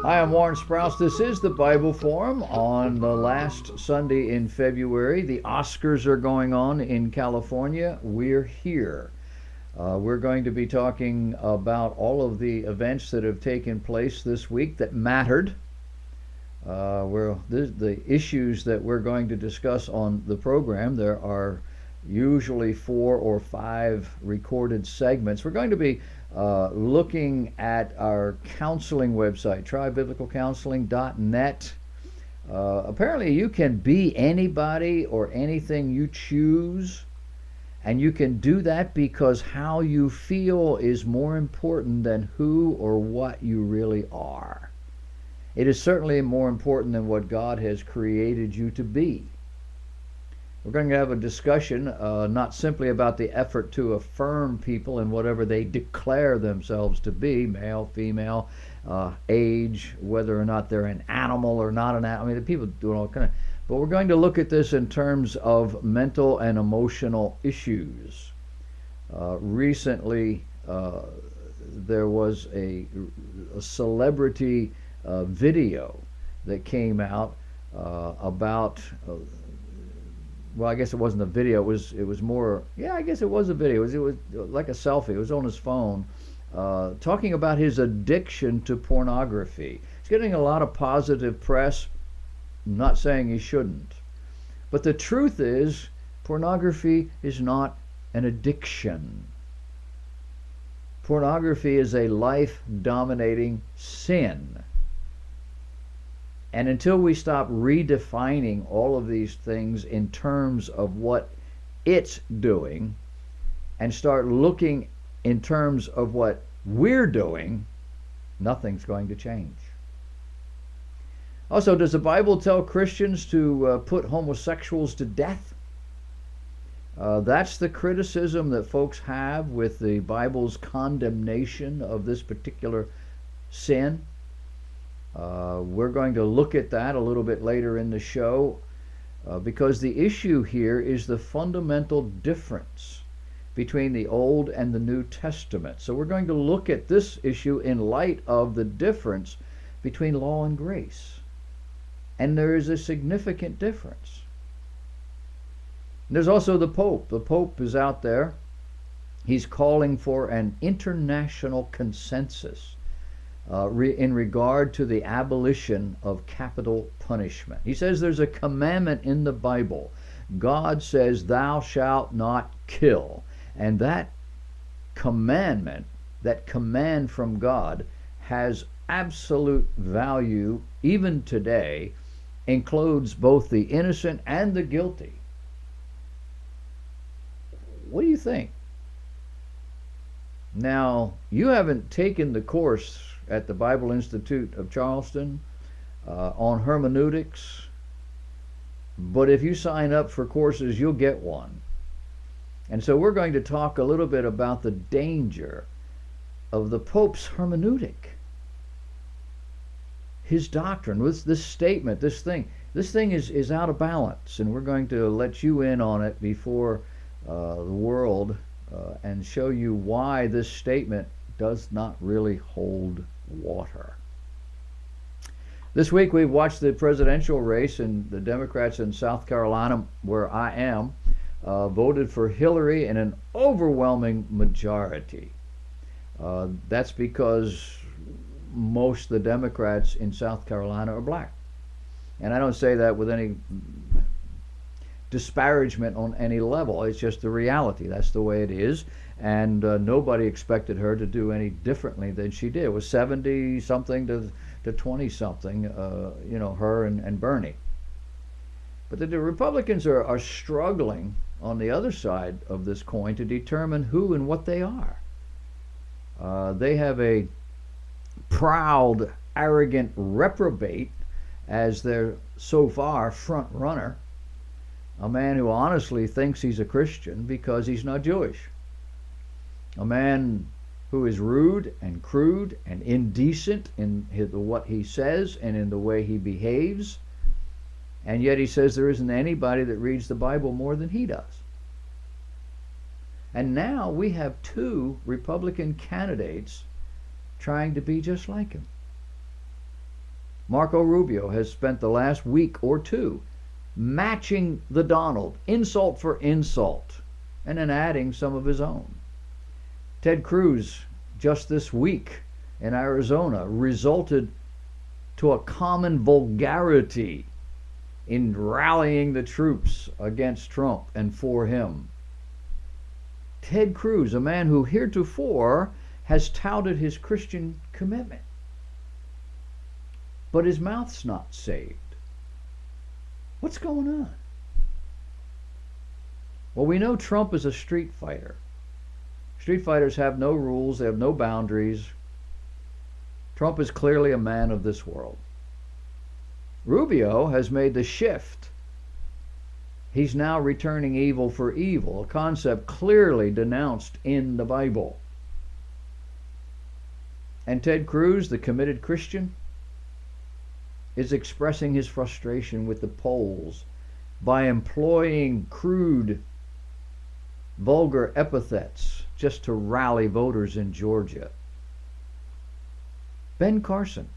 Hi, I'm Warren Sprouse. This is the Bible Forum on the last Sunday in February. The Oscars are going on in California. We're here. We're going to be talking about all of the events that have taken place this week that mattered. The issues that we're going to discuss on the program, there are usually 4 or 5 recorded segments. We're going to be looking at our counseling website, tribiblicalcounseling.net. Apparently you can be anybody or anything you choose, and you can do that because how you feel is more important than who or what you really are. It is certainly more important than what God has created you to be. We're going to have a discussion not simply about the effort to affirm people in whatever they declare themselves to be, male, female, age, whether or not they're an animal or not an animal. I mean, the people do all kind of. But we're going to look at this in terms of mental and emotional issues. Recently, there was a celebrity video that came out about. Well, I guess it wasn't a video. It was more. Yeah, I guess it was a video. It was like a selfie. It was on his phone, talking about his addiction to pornography. He's getting a lot of positive press. I'm not saying he shouldn't, but the truth is, pornography is not an addiction. Pornography is a life-dominating sin. And until we stop redefining all of these things in terms of what it's doing and start looking in terms of what we're doing, nothing's going to change. Also, does the Bible tell Christians to put homosexuals to death? That's the criticism that folks have with the Bible's condemnation of this particular sin. We're going to look at that a little bit later in the show because the issue here is the fundamental difference between the Old and the New Testament. So we're going to look at this issue in light of the difference between law and grace. And there is a significant difference. And there's also the Pope. The Pope is out there. He's calling for an international consensus in regard to the abolition of capital punishment. He says there's a commandment in the Bible. God says, "Thou shalt not kill." And that commandment, that command from God, has absolute value even today, includes both the innocent and the guilty. What do you think? Now, you haven't taken the course at the Bible Institute of Charleston on hermeneutics, but if you sign up for courses, you'll get one. And so we're going to talk a little bit about the danger of the Pope's hermeneutic, his doctrine, this statement, this thing is out of balance, and we're going to let you in on it before the world and show you why this statement does not really hold water. This week we've watched the presidential race, and the Democrats in South Carolina, where I am, voted for Hillary in an overwhelming majority. That's because most of the Democrats in South Carolina are black. And I don't say that with any disparagement on any level. It's just the reality. That's the way it is. And nobody expected her to do any differently than she did. It was 70-something to 20-something, her and Bernie. But the Republicans are struggling on the other side of this coin to determine who and what they are. They have a proud, arrogant reprobate as their, so far, front runner. A man who honestly thinks he's a Christian because he's not Jewish. A man who is rude and crude and indecent in what he says and in the way he behaves. And yet he says there isn't anybody that reads the Bible more than he does. And now we have 2 Republican candidates trying to be just like him. Marco Rubio has spent the last week or two matching the Donald, insult for insult, and then adding some of his own. Ted Cruz, just this week in Arizona, resulted to a common vulgarity in rallying the troops against Trump and for him. Ted Cruz, a man who heretofore has touted his Christian commitment, but his mouth's not saved. What's going on? Well, we know Trump is a street fighter. Street fighters have no rules, they have no boundaries. Trump is clearly a man of this world. Rubio has made the shift. He's now returning evil for evil, a concept clearly denounced in the Bible. And Ted Cruz, the committed Christian, is expressing his frustration with the polls by employing crude, vulgar epithets just to rally voters in Georgia. Ben Carson,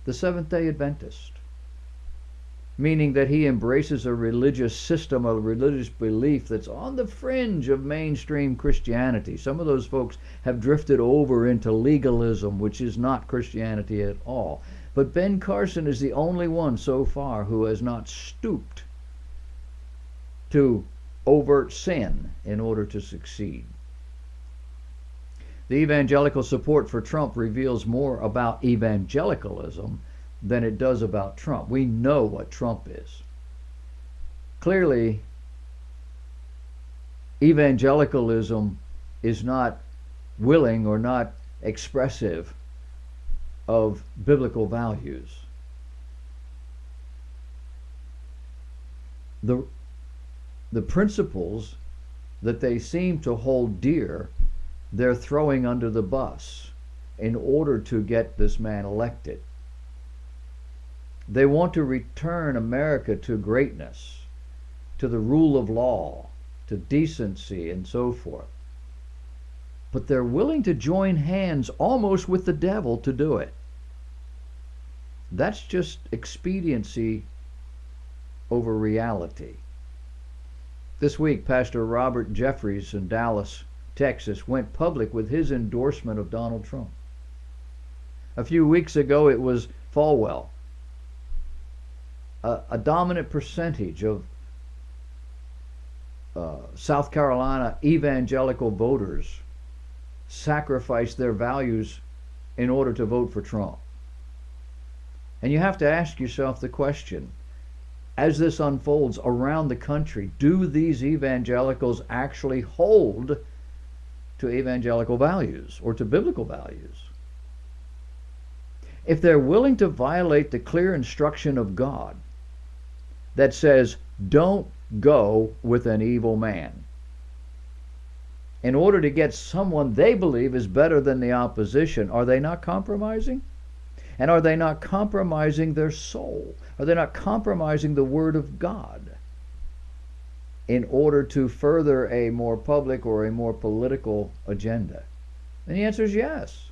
the Seventh-day Adventist, meaning that he embraces a religious system, a religious belief that's on the fringe of mainstream Christianity. Some of those folks have drifted over into legalism, which is not Christianity at all. But Ben Carson is the only one so far who has not stooped to overt sin in order to succeed. The evangelical support for Trump reveals more about evangelicalism than it does about Trump. We know what Trump is. Clearly, evangelicalism is not willing or not expressive of biblical values. The principles that they seem to hold dear, they're throwing under the bus in order to get this man elected. They want to return America to greatness, to the rule of law, to decency, and so forth. But they're willing to join hands almost with the devil to do it. That's just expediency over reality. This week, Pastor Robert Jeffries in Dallas, Texas, went public with his endorsement of Donald Trump. A few weeks ago, it was Falwell. A dominant percentage of South Carolina evangelical voters sacrificed their values in order to vote for Trump. And you have to ask yourself the question, as this unfolds around the country, do these evangelicals actually hold to evangelical values or to biblical values? If they're willing to violate the clear instruction of God that says, don't go with an evil man, in order to get someone they believe is better than the opposition, are they not compromising? And are they not compromising their soul? Are they not compromising the Word of God in order to further a more public or a more political agenda? And the answer is yes.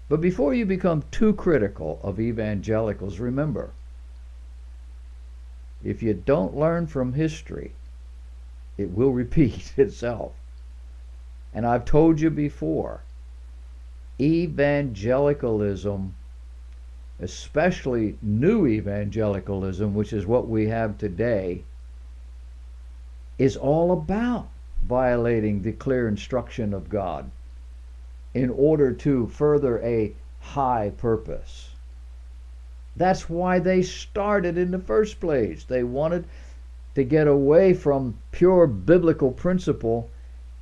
But before you become too critical of evangelicals, remember, if you don't learn from history, it will repeat itself. And I've told you before, evangelicalism, especially new evangelicalism, which is what we have today, is all about violating the clear instruction of God in order to further a high purpose. That's why they started in the first place. They wanted to get away from pure biblical principle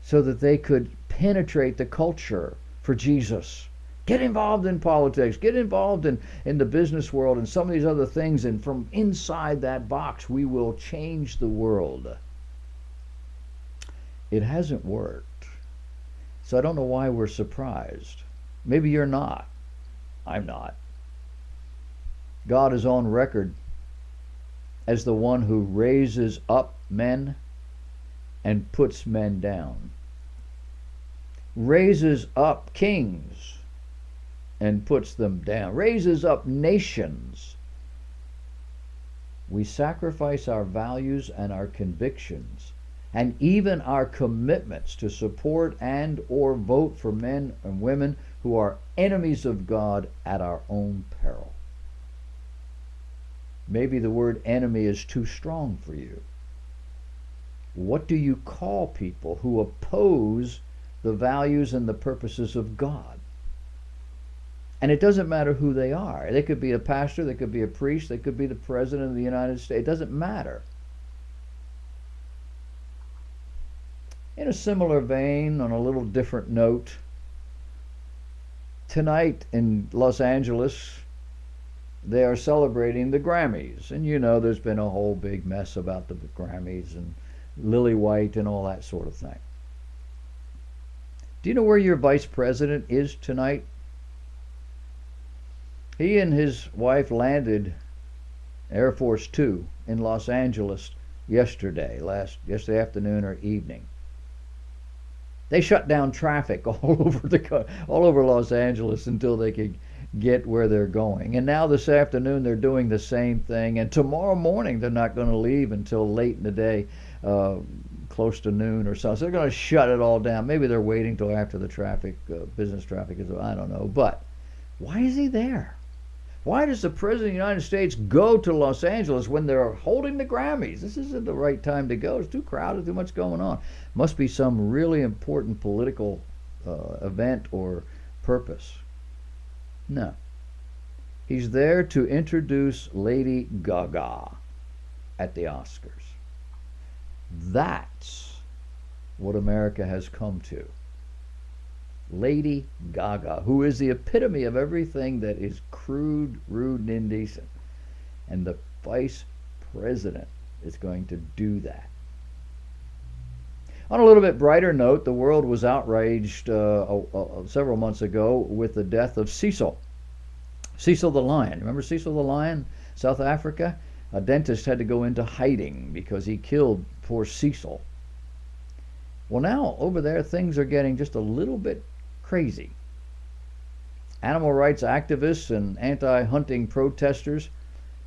so that they could penetrate the culture for Jesus. Get involved in politics. Get involved in the business world and some of these other things. And from inside that box, we will change the world. It hasn't worked. So I don't know why we're surprised. Maybe you're not. I'm not. God is on record as the one who raises up men and puts men down. Raises up kings and puts them down, raises up nations. We sacrifice our values and our convictions and even our commitments to support and or vote for men and women who are enemies of God at our own peril. Maybe the word enemy is too strong for you. What do you call people who oppose the values and the purposes of God? And it doesn't matter who they are. They could be a pastor, they could be a priest, they could be the president of the United States. It doesn't matter. In a similar vein, on a little different note, tonight in Los Angeles, they are celebrating the Grammys. And you know there's been a whole big mess about the Grammys and Lily White and all that sort of thing. Do you know where your vice president is tonight? He and his wife landed Air Force Two in Los Angeles yesterday afternoon or evening. They shut down traffic all over Los Angeles until they could get where they're going. And now this afternoon they're doing the same thing. And tomorrow morning they're not going to leave until late in the day, close to noon or so. So they're going to shut it all down. Maybe they're waiting till after the traffic, business traffic is. I don't know. But why is he there? Why does the President of the United States go to Los Angeles when they're holding the Grammys? This isn't the right time to go. It's too crowded, too much going on. Must be some really important political event or purpose. No. He's there to introduce Lady Gaga at the Oscars. That's what America has come to. Lady Gaga, who is the epitome of everything that is crude, rude, and indecent. And the vice president is going to do that. On a little bit brighter note, the world was outraged several months ago with the death of Cecil. Cecil the lion. Remember Cecil the lion? South Africa? A dentist had to go into hiding because he killed poor Cecil. Well, now over there things are getting just a little bit crazy. Animal rights activists and anti-hunting protesters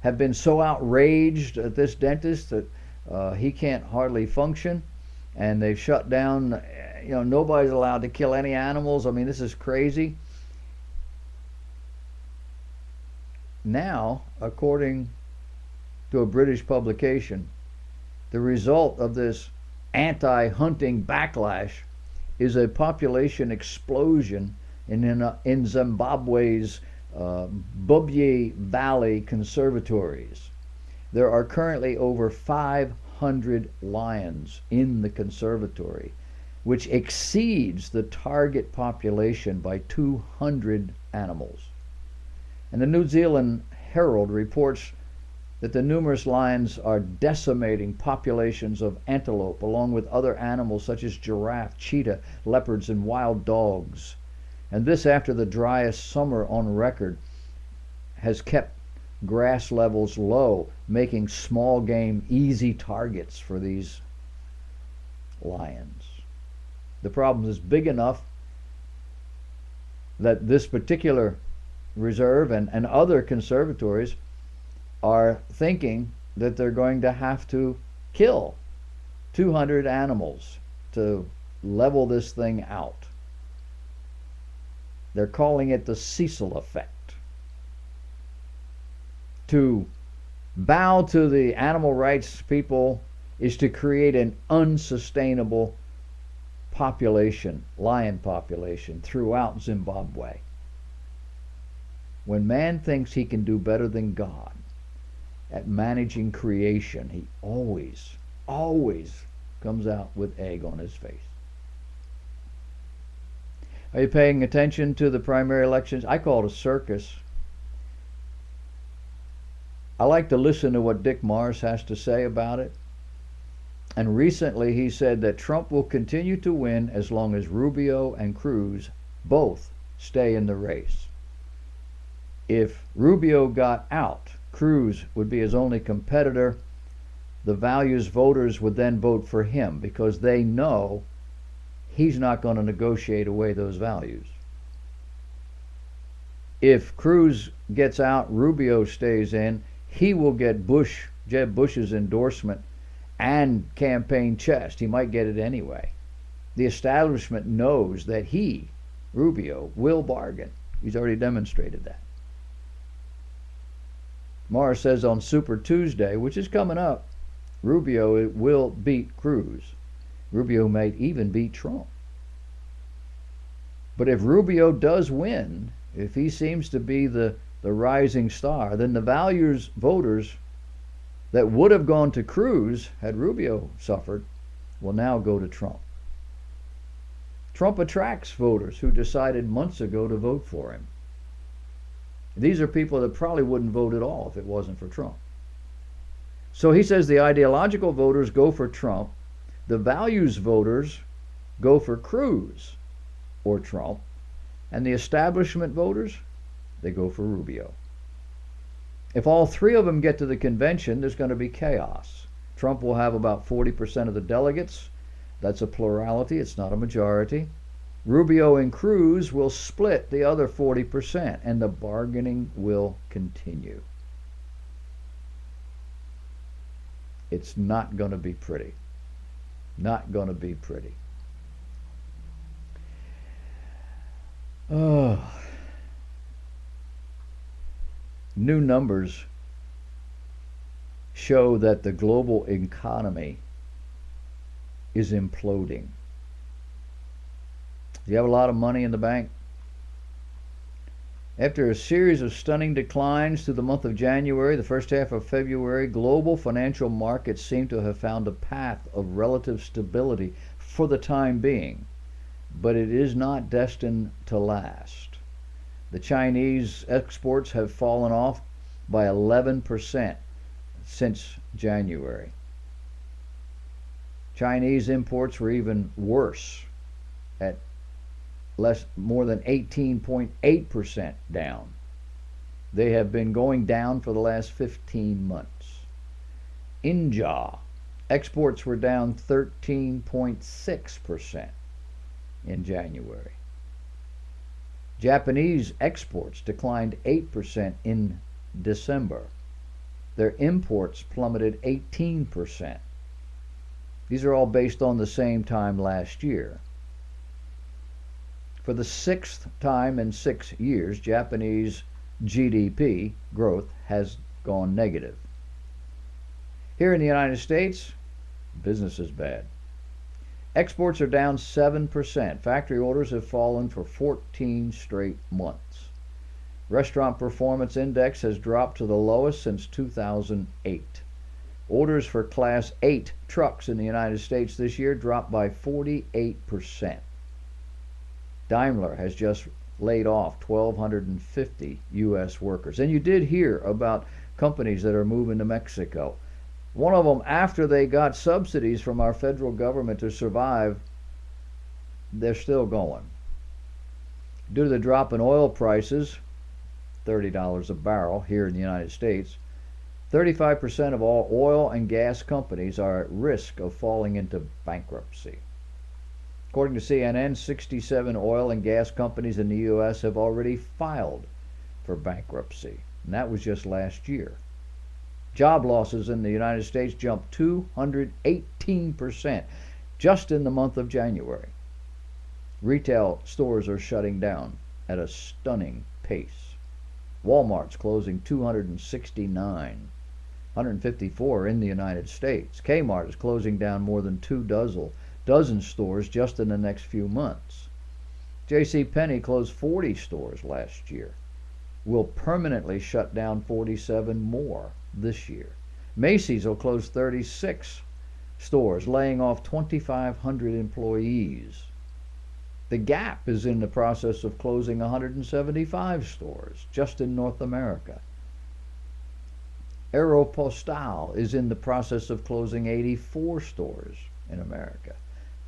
have been so outraged at this dentist that he can't hardly function, and they've shut down. Nobody's allowed to kill any animals. I mean, this is crazy. Now, according to a British publication, the result of this anti-hunting backlash is a population explosion in Zimbabwe's Bubye Valley conservatories. There are currently over 500 lions in the conservatory, which exceeds the target population by 200 animals. And the New Zealand Herald reports that the numerous lions are decimating populations of antelope along with other animals such as giraffe, cheetah, leopards, and wild dogs. And this after the driest summer on record has kept grass levels low, making small game easy targets for these lions. The problem is big enough that this particular reserve and other conservatories are thinking that they're going to have to kill 200 animals to level this thing out. They're calling it the Cecil effect. To bow to the animal rights people is to create an unsustainable population, lion population, throughout Zimbabwe. When man thinks he can do better than God at managing creation, he always comes out with egg on his face. Are you paying attention to the primary elections? I call it a circus. I like to listen to what Dick Morris has to say about it. And recently he said that Trump will continue to win as long as Rubio and Cruz both stay in the race. If Rubio got out, Cruz would be his only competitor. The values voters would then vote for him because they know he's not going to negotiate away those values. If Cruz gets out, Rubio stays in, he will get Jeb Bush's endorsement and campaign chest. He might get it anyway. The establishment knows that he, Rubio, will bargain. He's already demonstrated that. Morris says on Super Tuesday, which is coming up, Rubio will beat Cruz. Rubio may even beat Trump. But if Rubio does win, if he seems to be the rising star, then the values voters that would have gone to Cruz had Rubio suffered will now go to Trump. Trump attracts voters who decided months ago to vote for him. These are people that probably wouldn't vote at all if it wasn't for Trump. So he says the ideological voters go for Trump, the values voters go for Cruz or Trump, and the establishment voters, they go for Rubio. If all three of them get to the convention, there's going to be chaos. Trump will have about 40% of the delegates. That's a plurality, it's not a majority. Rubio and Cruz will split the other 40%, and the bargaining will continue. It's not going to be pretty. Not going to be pretty. Oh. New numbers show that the global economy is imploding. Do you have a lot of money in the bank? After a series of stunning declines through the month of January, the first half of February, global financial markets seem to have found a path of relative stability for the time being, but it is not destined to last. The Chinese exports have fallen off by 11% since January. Chinese imports were even worse, at more than 18.8% down. They have been going down for the last 15 months. India exports were down 13.6% in January. Japanese exports declined 8% in December. Their imports plummeted 18%. These are all based on the same time last year. For the sixth time in 6 years, Japanese GDP growth has gone negative. Here in the United States, business is bad. Exports are down 7%. Factory orders have fallen for 14 straight months. Restaurant Performance Index has dropped to the lowest since 2008. Orders for Class 8 trucks in the United States this year dropped by 48%. Daimler has just laid off 1,250 U.S. workers. And you did hear about companies that are moving to Mexico. One of them, after they got subsidies from our federal government to survive, they're still going. Due to the drop in oil prices, $30 a barrel here in the United States, 35% of all oil and gas companies are at risk of falling into bankruptcy. According to CNN, 67 oil and gas companies in the U.S. have already filed for bankruptcy, and that was just last year. Job losses in the United States jumped 218% just in the month of January. Retail stores are shutting down at a stunning pace. Walmart's closing 269, 154 in the United States. Kmart is closing down more than 24 stores just in the next few months. JCPenney closed 40 stores last year. Will permanently shut down 47 more this year. Macy's will close 36 stores, laying off 2,500 employees. The Gap is in the process of closing 175 stores just in North America. Aeropostale is in the process of closing 84 stores in America.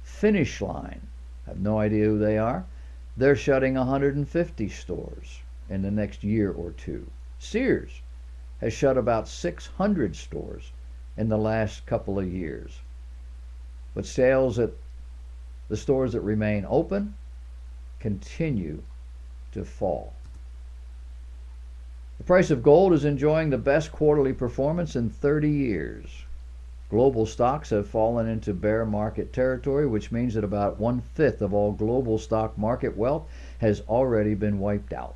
Finish Line, I have no idea who they are. They're shutting 150 stores in the next year or two. Sears has shut about 600 stores in the last couple of years. But sales at the stores that remain open continue to fall. The price of gold is enjoying the best quarterly performance in 30 years. Global stocks have fallen into bear market territory, which means that about 1/5 of all global stock market wealth has already been wiped out.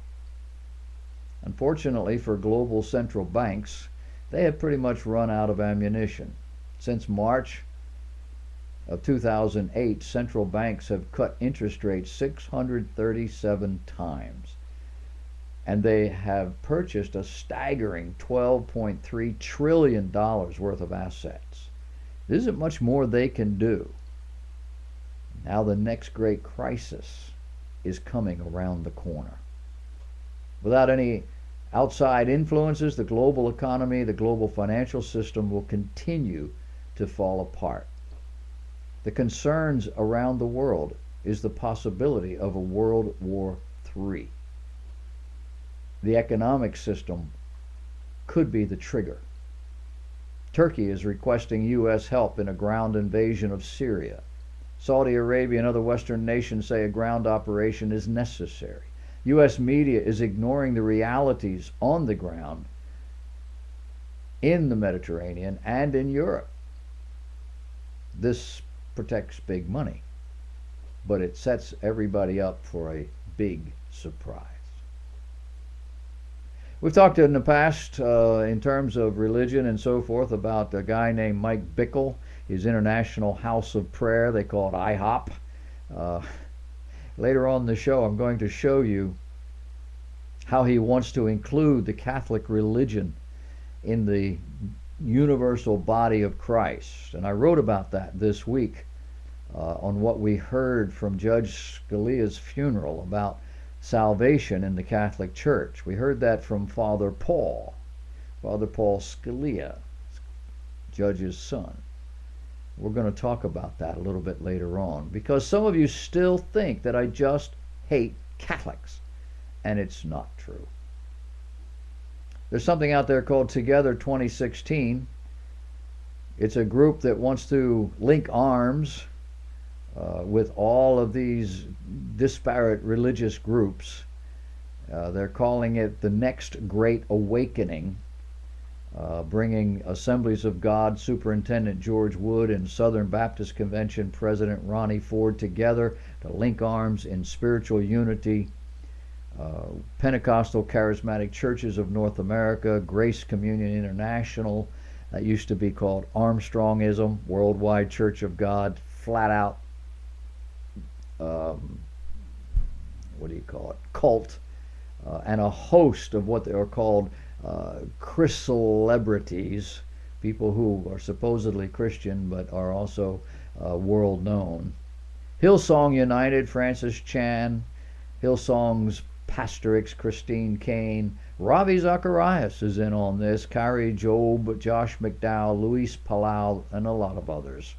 Unfortunately for global central banks, they have pretty much run out of ammunition. Since March of 2008, central banks have cut interest rates 637 times. And they have purchased a staggering $12.3 trillion worth of assets. There isn't much more they can do. Now the next great crisis is coming around the corner. Without any outside influences, the global economy, the global financial system will continue to fall apart. The concerns around the world is the possibility of a World War III. The economic system could be the trigger. Turkey is requesting U.S. help in a ground invasion of Syria. Saudi Arabia and other Western nations say a ground operation is necessary. U.S. media is ignoring the realities on the ground in the Mediterranean and in Europe. This protects big money, but it sets everybody up for a big surprise. We've talked in the past in terms of religion and so forth about a guy named Mike Bickle, his International House of Prayer. They call it IHOP. Later on in the show, I'm going to show you how he wants to include the Catholic religion in the universal body of Christ. And I wrote about that this week on what we heard from Judge Scalia's funeral about salvation in the Catholic Church. We heard that from Father Paul Scalia, Judge's son. We're going to talk about that a little bit later on, because some of you still think that I just hate Catholics, and it's not true. There's something out there called Together 2016. It's a group that wants to link arms with all of these disparate religious groups. They're calling it the Next Great Awakening, bringing Assemblies of God Superintendent George Wood and Southern Baptist Convention President Ronnie Ford together to link arms in spiritual unity. Pentecostal Charismatic Churches of North America, Grace Communion International, that used to be called Armstrongism, Worldwide Church of God, flat out cult, and a host of what they are called Chriscelebrities, people who are supposedly Christian but are also world known. Hillsong United, Francis Chan, Hillsong's Pastor X, Christine Kane, Ravi Zacharias is in on this, Kari Jobe, Josh McDowell, Luis Palau, and a lot of others.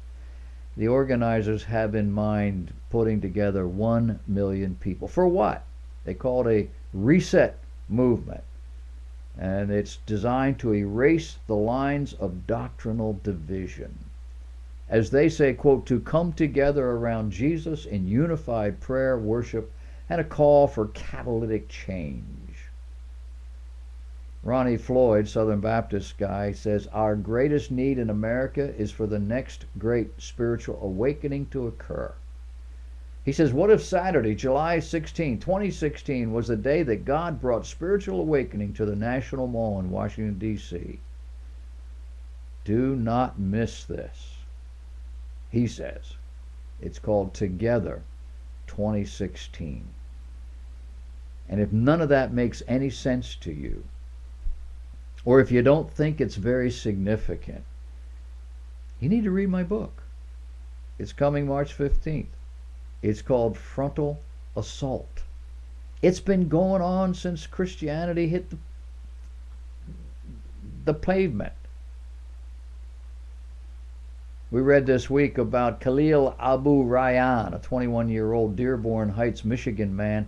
The organizers have in mind putting together 1 million people. For what? They call it a reset movement. And it's designed to erase the lines of doctrinal division. As they say, quote, to come together around Jesus in unified prayer, worship, and a call for catalytic change. Ronnie Floyd, Southern Baptist guy, says, our greatest need in America is for the next great spiritual awakening to occur. He says, what if Saturday, July 16, 2016, was the day that God brought spiritual awakening to the National Mall in Washington, D.C.? Do not miss this. He says, it's called Together 2016. And if none of that makes any sense to you, or if you don't think it's very significant, you need to read my book. It's coming March 15th. It's called Frontal Assault. It's been going on since Christianity hit the pavement. We read this week about Khalil Abu Rayyan, a 21-year-old Dearborn Heights, Michigan man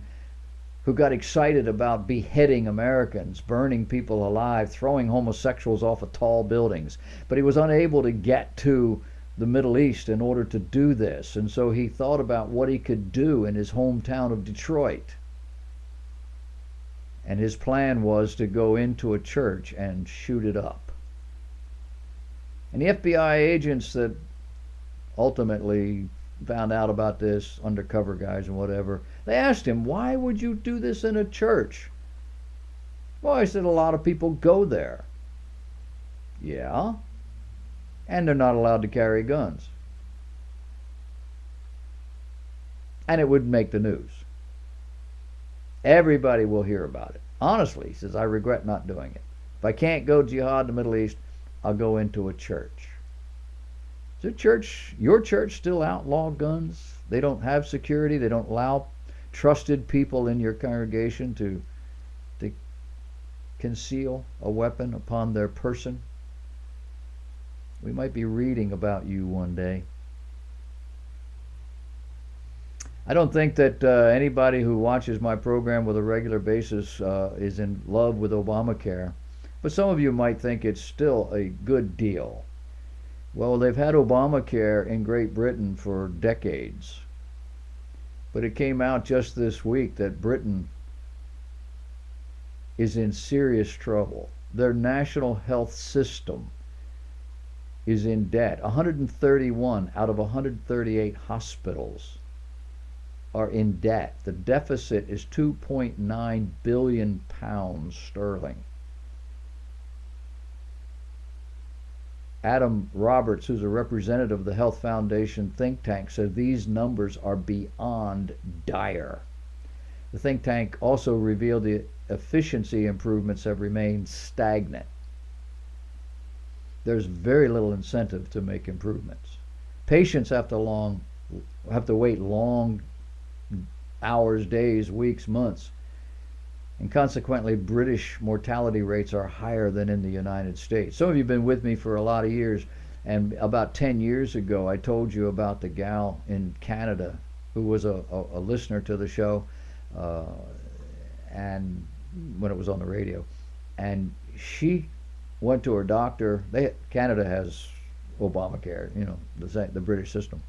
who got excited about beheading Americans, burning people alive, throwing homosexuals off of tall buildings. But he was unable to get to the Middle East in order to do this. And so he thought about what he could do in his hometown of Detroit. And his plan was to go into a church and shoot it up. And the FBI agents that ultimately found out about this, undercover guys and whatever, they asked him, why would you do this in a church? Well, he said, a lot of people go there. Yeah. And they're not allowed to carry guns. And it would make the news. Everybody will hear about it. Honestly, he says, I regret not doing it. If I can't go jihad in the Middle East, I'll go into a church. Is your church still outlaw guns? They don't have security. They don't allow trusted people in your congregation to conceal a weapon upon their person. We might be reading about you one day. I don't think that anybody who watches my program with a regular basis is in love with Obamacare, but some of you might think it's still a good deal. Well, they've had Obamacare in Great Britain for decades, but it came out just this week that Britain is in serious trouble. Their national health system is in debt. 131 out of 138 hospitals are in debt. The deficit is 2.9 billion pounds sterling. Adam Roberts, who's a representative of the Health Foundation think tank, said these numbers are beyond dire. The think tank also revealed the efficiency improvements have remained stagnant. There's very little incentive to make improvements. Patients have to wait long hours, days, weeks, months, and consequently British mortality rates are higher than in the United States. Some of you have been with me for a lot of years, and about 10 years ago I told you about the gal in Canada who was a listener to the show, and when it was on the radio, and she went to her doctor. Canada has Obamacare, the British system,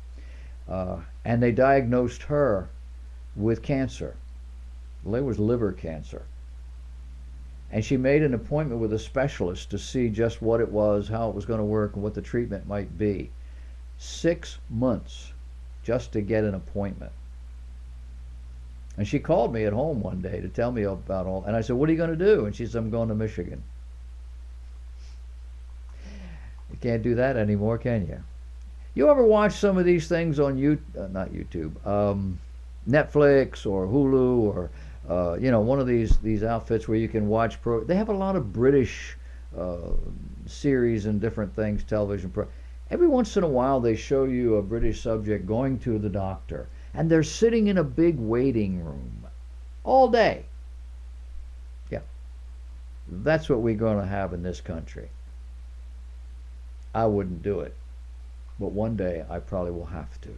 and they diagnosed her with cancer. Well, it was liver cancer, and she made an appointment with a specialist to see just what it was, how it was going to work, and what the treatment might be. 6 months just to get an appointment. And she called me at home one day to tell me about all, and I said, what are you going to do? And she said, I'm going to Michigan. You can't do that anymore, can you? You ever watch some of these things on not YouTube, Netflix or Hulu or one of these outfits where you can watch they have a lot of British series and different things, television every once in a while they show you a British subject going to the doctor, and they're sitting in a big waiting room all day. Yeah, that's what we're going to have in this country. I wouldn't do it, but one day I probably will have to.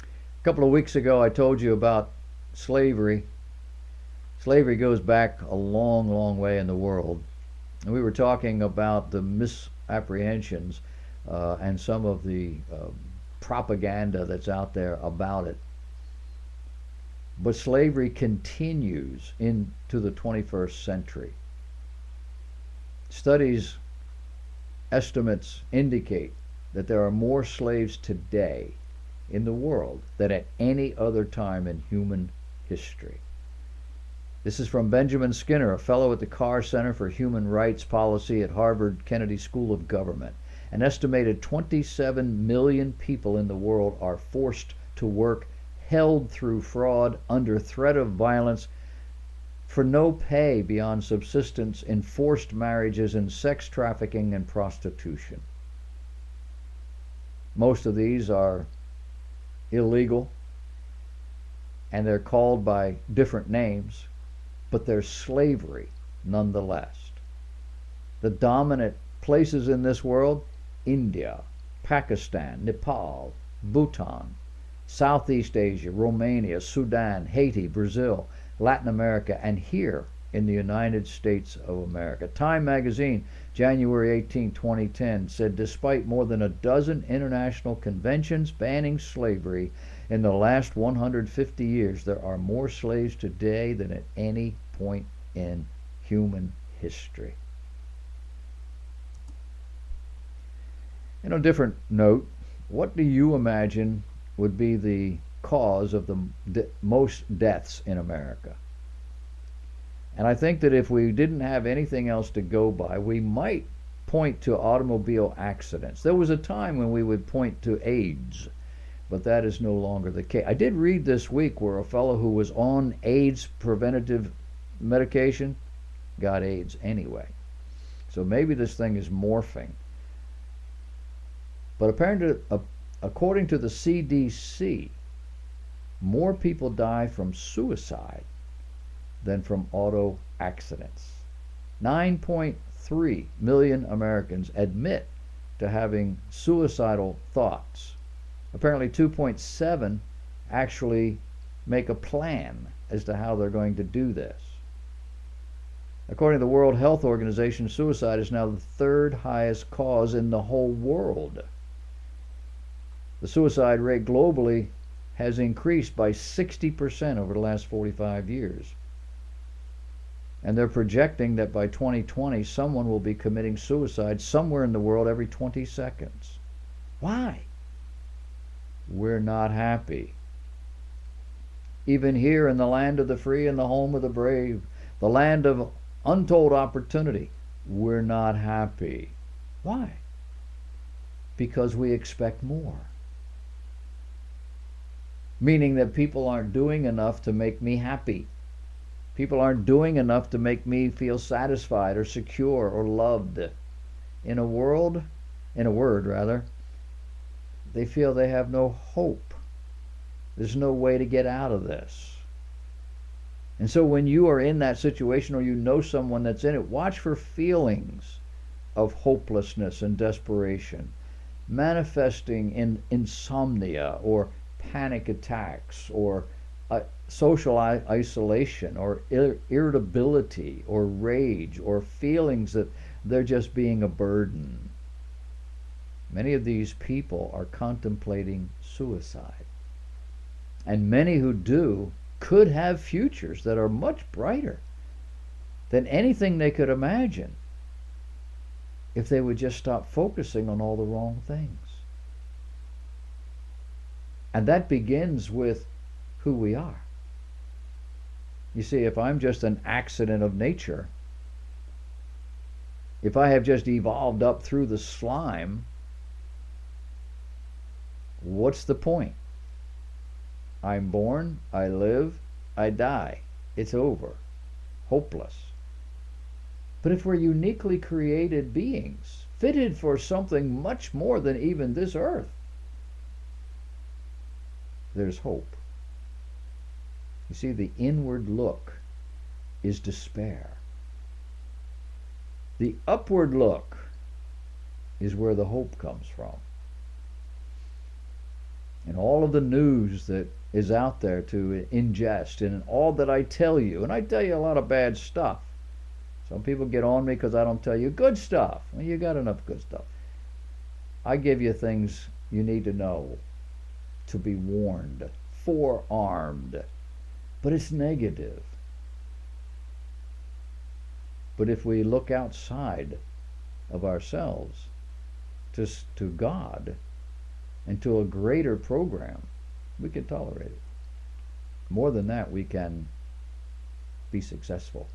A couple of weeks ago I told you about slavery. Slavery goes back a long, long way in the world. And we were talking about the misapprehensions and some of the propaganda that's out there about it. But slavery continues into the 21st century. Estimates indicate that there are more slaves today in the world than at any other time in human history. This is from Benjamin Skinner, a fellow at the Carr Center for Human Rights Policy at Harvard Kennedy School of Government. An estimated 27 million people in the world are forced to work, held through fraud, under threat of violence, for no pay beyond subsistence, in forced marriages, and sex trafficking and prostitution. Most of these are illegal, and they're called by different names, but they're slavery nonetheless. The dominant places in this world: India, Pakistan, Nepal, Bhutan, Southeast Asia, Romania, Sudan, Haiti, Brazil, Latin America, and here in the United States of America. Time magazine, January 18, 2010, said despite more than a dozen international conventions banning slavery in the last 150 years, there are more slaves today than at any point in human history. On a different note, what do you imagine would be the cause of the most deaths in America? And I think that if we didn't have anything else to go by, we might point to automobile accidents. There was a time when we would point to AIDS, but that is no longer the case. I did read this week where a fellow who was on AIDS preventative medication got AIDS anyway. So maybe this thing is morphing. But according to the CDC, more people die from suicide than from auto accidents. 9.3 million Americans admit to having suicidal thoughts. Apparently 2.7 actually make a plan as to how they're going to do this. According to the World Health Organization, suicide is now the third highest cause in the whole world. The suicide rate globally has increased by 60% over the last 45 years. And they're projecting that by 2020, someone will be committing suicide somewhere in the world every 20 seconds. Why? We're not happy. Even here in the land of the free and the home of the brave, the land of untold opportunity, we're not happy. Why? Because we expect more. Meaning that people aren't doing enough to make me happy. People aren't doing enough to make me feel satisfied or secure or loved. In a word, they feel they have no hope. There's no way to get out of this. And so when you are in that situation or you know someone that's in it, watch for feelings of hopelessness and desperation, manifesting in insomnia or panic attacks or social isolation or irritability or rage or feelings that they're just being a burden. Many of these people are contemplating suicide. And many who do could have futures that are much brighter than anything they could imagine if they would just stop focusing on all the wrong things. And that begins with who we are. You see, if I'm just an accident of nature, if I have just evolved up through the slime, what's the point? I'm born, I live, I die. It's over. Hopeless. But if we're uniquely created beings, fitted for something much more than even this earth, there's hope. You see, the inward look is despair. The upward look is where the hope comes from. And all of the news that is out there to ingest, and all that I tell you, and I tell you a lot of bad stuff. Some people get on me because I don't tell you good stuff. Well, you got enough good stuff. I give you things you need to know to be warned, forearmed. But it's negative. But if we look outside of ourselves to God and to a greater program, we can tolerate it. More than that, we can be successful.